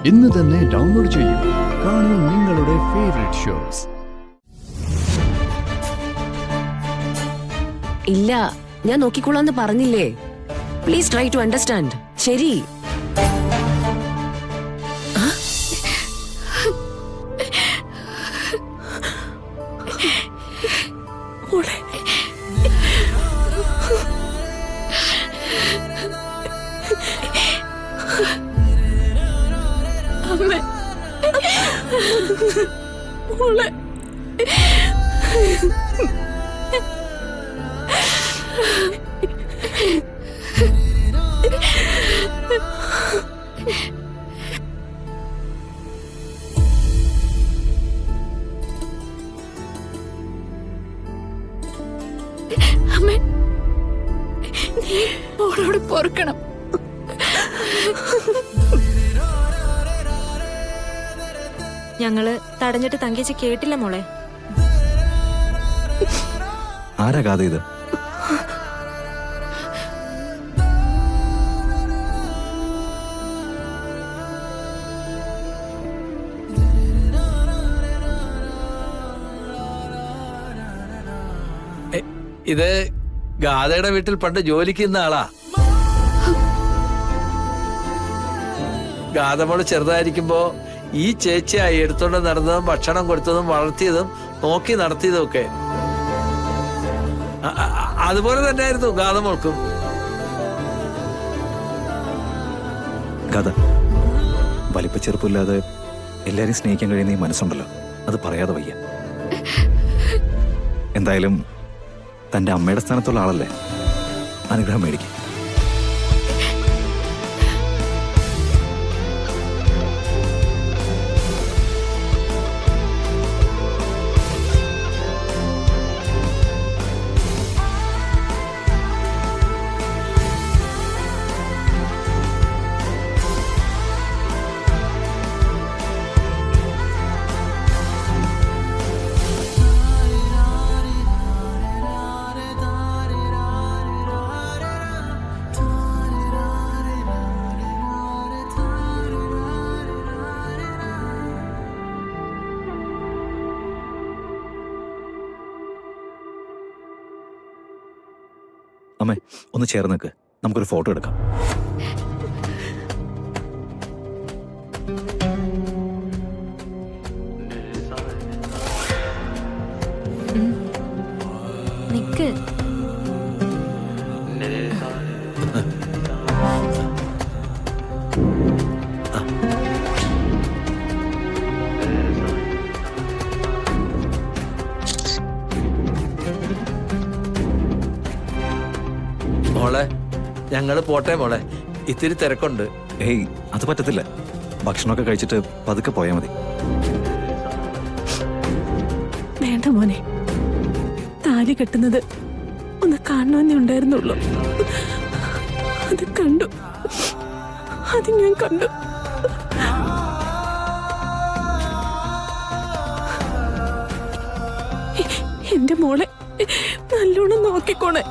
ഇന്ന് തന്നെ ഡൗൺലോഡ് ചെയ്യൂ. കാണൂ നിങ്ങളുടെ ഫേവറേറ്റ് ഷോസ്. ഇല്ല, ഞാൻ നോക്കിക്കോളാന്ന് പറഞ്ഞില്ലേ. Please try to understand. ശരി. ഓളോട് പൊറുക്കണം. ഞങ്ങള് തടഞ്ഞിട്ട് തങ്കേച്ചി കേട്ടില്ല മോളെ. ആരാ കഥ ഇത്? ഇത് ഗാഥയുടെ വീട്ടിൽ പണ്ട് ജോലിക്ക് നിന്ന ആളാ. ഗാഥമോള് ചെറുതായിരിക്കുമ്പോ ഈ ചേച്ചിയായി എടുത്തോണ്ട് നടന്നതും ഭക്ഷണം കൊടുത്തതും വളർത്തിയതും നോക്കി നടത്തിയതും ഒക്കെ അതുപോലെ തന്നെയായിരുന്നു ഗാഥമോൾക്കും. കഥ വലിപ്പച്ചെറുപ്പില്ലാതെ എല്ലാരെയും സ്നേഹിക്കാൻ കഴിയുന്ന ഈ മനസ്സുണ്ടല്ലോ, അത് പറയാതെ വയ്യ. എന്തായാലും തൻ്റെ അമ്മയുടെ സ്ഥാനത്തുള്ള ആളല്ലേ, അനുഗ്രഹം മേടിക്കും. അമ്മേ, ഒന്ന് ചേർന്ന് നിൽക്ക്, നമുക്കൊരു ഫോട്ടോ എടുക്കാം. നിക്ക്. മോളെ, ഞങ്ങള് പോട്ടെ മോളെ, ഇത്തിരി തിരക്കുണ്ട്. ഏയ്, അത് പറ്റത്തില്ല. ഭക്ഷണമൊക്കെ കഴിച്ചിട്ട് പതുക്കെ പോയാൽ മതി. വേണ്ട മോനെ, താലി കെട്ടുന്നത് ഒന്ന് കാണണമെന്നേ ഉണ്ടായിരുന്നുള്ളൂ. അത് കണ്ടു, അത് ഞാൻ കണ്ടു. എന്റെ മോളെ നല്ലോണം നോക്കിക്കോണേ.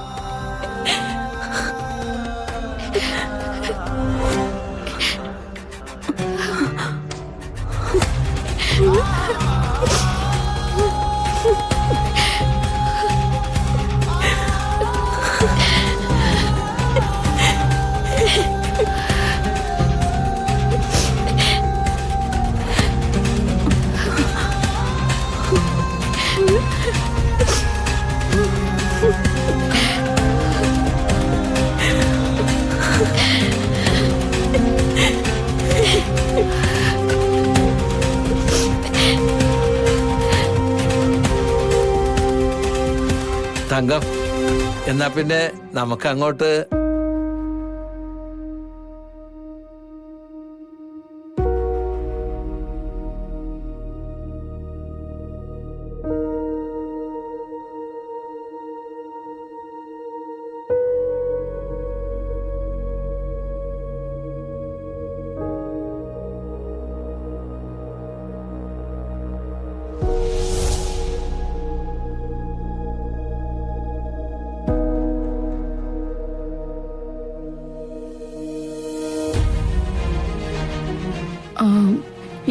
തങ്കം, എന്നാ പിന്നെ നമുക്ക് അങ്ങോട്ട്.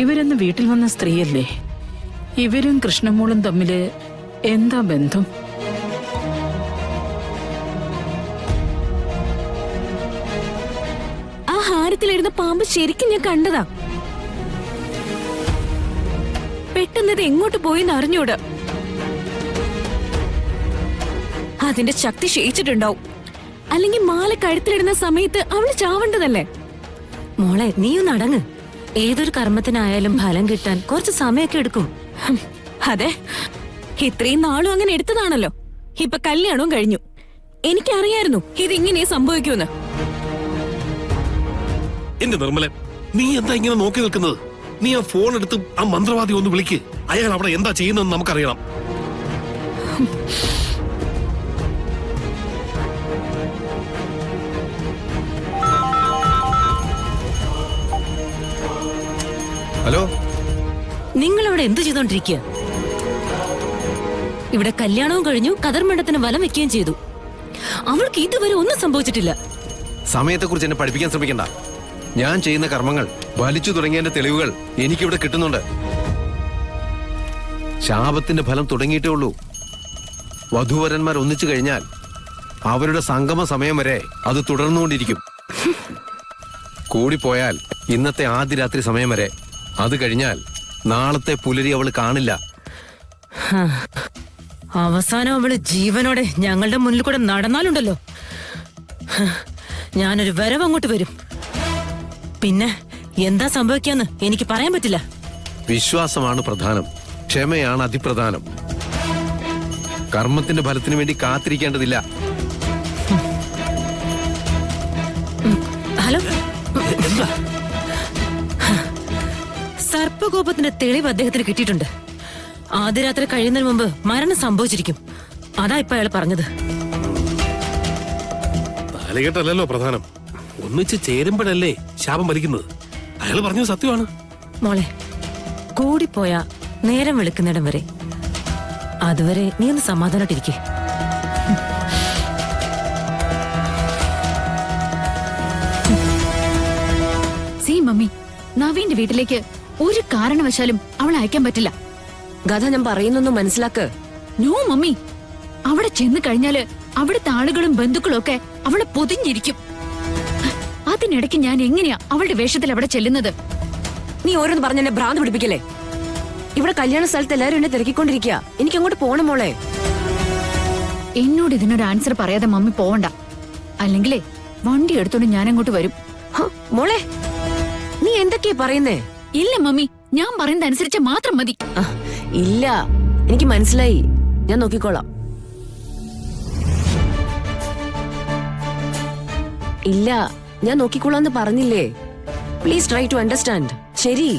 ഇവരെന്ന് വീട്ടിൽ വന്ന സ്ത്രീയല്ലേ? ഇവരും കൃഷ്ണമോളും തമ്മില് എന്താ ബന്ധം? ആ ഹാരത്തിലിരുന്ന പാമ്പ് ശരിക്കും ഞാൻ കണ്ടതാ. പെട്ടെന്നത് എങ്ങോട്ട് പോയിന്ന് അറിഞ്ഞൂടാ. അതിന്റെ ശക്തി ക്ഷയിച്ചിട്ടുണ്ടാവും. അല്ലെങ്കിൽ മാല കഴുത്തിലിടുന്ന സമയത്ത് അവള് ചാവേണ്ടതല്ലേ? മോളെ, നീയൊന്ന് അടങ്ങ്. ഏതൊരു കർമ്മത്തിനായാലും ഫലം കിട്ടാൻ കുറച്ച് സമയമൊക്കെ എടുക്കും. അതെ, ഇത്രയും നാളും അങ്ങനെ എടുത്തതാണല്ലോ. ഇപ്പൊ കല്യാണവും കഴിഞ്ഞു. എനിക്കറിയായിരുന്നു ഇതിങ്ങനെ സംഭവിക്കുമെന്ന്. എന്റെ നിർമ്മലൻ, നീ എന്താ ഇങ്ങനെ നോക്കി നിൽക്കുന്നത്? നീ ആ ഫോൺ എടുത്ത് ആ മന്ത്രവാദി ഒന്ന് വിളിക്ക്. അയാൾ അവിടെ എന്താ ചെയ്യുന്നതെന്ന് നമുക്കറിയണം. ഹലോ, നിങ്ങൾ ഇവിടെ എന്ത് ചെയ്തോണ്ടിരിക്കുക? ഇവിടെ കല്യാണവും കഴിഞ്ഞു, കതിർമണ്ഡത്തിന് വലം വെക്കുകയും ചെയ്തു. അവൾക്ക് ഇതുവരെ ഒന്നും സംഭവിച്ചിട്ടില്ല. സമയത്തെക്കുറിച്ച് എന്നെ പഠിപ്പിക്കാൻ ശ്രമിക്കണ്ട. ഞാൻ ചെയ്യുന്ന കർമ്മങ്ങൾ വലിച്ചു തുടങ്ങിയതിന്റെ തെളിവുകൾ എനിക്കിവിടെ കിട്ടുന്നുണ്ട്. ശാപത്തിന്റെ ഫലം തുടങ്ങിയിട്ടേ ഉള്ളൂ. വധൂവരന്മാർ ഒന്നിച്ചു കഴിഞ്ഞാൽ അവരുടെ സംഗമ സമയം വരെ അത് തുടർന്നുകൊണ്ടിരിക്കും. കൂടിപ്പോയാൽ ഇന്നത്തെ ആദ്യ രാത്രി സമയം വരെ. അത് കഴിഞ്ഞാൽ നാളത്തെ പുലരി അവൾ കാണില്ല. അവസാനം അവള് ജീവനോടെ ഞങ്ങളുടെ മുന്നിൽ കൂടെ നടന്നാലുണ്ടല്ലോ, ഞാനൊരു വരവ് അങ്ങോട്ട് വരും. പിന്നെ എന്താ സംഭവിക്കാന്ന് എനിക്ക് പറയാൻ പറ്റില്ല. വിശ്വാസമാണ് പ്രധാനം, ക്ഷമയാണ് അതിപ്രധാനം. കർമ്മത്തിന്റെ ഫലത്തിന് വേണ്ടി കാത്തിരിക്കേണ്ടതില്ല. ഹലോ, സർപ്പകോപത്തിന്റെ തെളിവ് അദ്ദേഹത്തിന് കിട്ടിയിട്ടുണ്ട്. ആദ്യ രാത്രി കഴിയുന്നതിന് മുമ്പ് മരണം സംഭവിച്ചിരിക്കും. അതാ ഇപ്പൊ അയാൾ പറഞ്ഞത്. താലികെട്ടല്ലല്ലോ പ്രധാനം, ഒന്നിച്ച് ചേരുമ്പോഴല്ലേ ശാപം വലിക്കുന്നത്. അയാൾ പറഞ്ഞത് സത്യമാണ്. മോളെ, കൂടിപ്പോയാ നേരം വെളുക്കുന്നിടം വരെ. അതുവരെ നീ ഒന്ന് സമാധാനമായിട്ടിരിക്കേ. സീ മമ്മി, നവീന്റെ വീട്ടിലേക്ക് ഒരു കാരണവശാലും അവളെ അയക്കാൻ പറ്റില്ല. ഗത, ഞാൻ പറയുന്നൊന്നും മനസ്സിലാക്ക്. നോ മമ്മി, അവിടെ ചെന്ന് കഴിഞ്ഞാല് അവിടുത്തെ ആളുകളും ബന്ധുക്കളും ഒക്കെ അവളെ പൊതിഞ്ഞിരിക്കും. അതിനിടയ്ക്ക് ഞാൻ എങ്ങനെയാ അവളുടെ വേഷത്തിൽ അവിടെ ചെല്ലുന്നത്? നീ ഓരോന്ന് പറഞ്ഞെന്നെ ഭ്രാന്ത് പിടിപ്പിക്കല്ലേ. ഇവിടെ കല്യാണ സ്ഥലത്ത് എല്ലാരും എന്നെ തിരക്കിക്കൊണ്ടിരിക്കുക. എനിക്ക് അങ്ങോട്ട് പോണം മോളെ. എന്നോട് ഇതിനൊരു ആൻസർ പറയാതെ മമ്മി പോവണ്ട. അല്ലെങ്കിലേ വണ്ടി എടുത്തോണ്ട് ഞാൻ അങ്ങോട്ട് വരും. മോളെ, നീ എന്തൊക്കെയാ പറയുന്നേ? ഇല്ല മമ്മി, ഞാൻ പറയുന്നത് അനുസരിച്ച് മാത്രം മതി. ഇല്ല, എനിക്ക് മനസ്സിലായി. ഞാൻ നോക്കിക്കോളാം. ഇല്ല, ഞാൻ നോക്കിക്കോളാന്ന് പറഞ്ഞില്ലേ? Please try to understand. ശരി.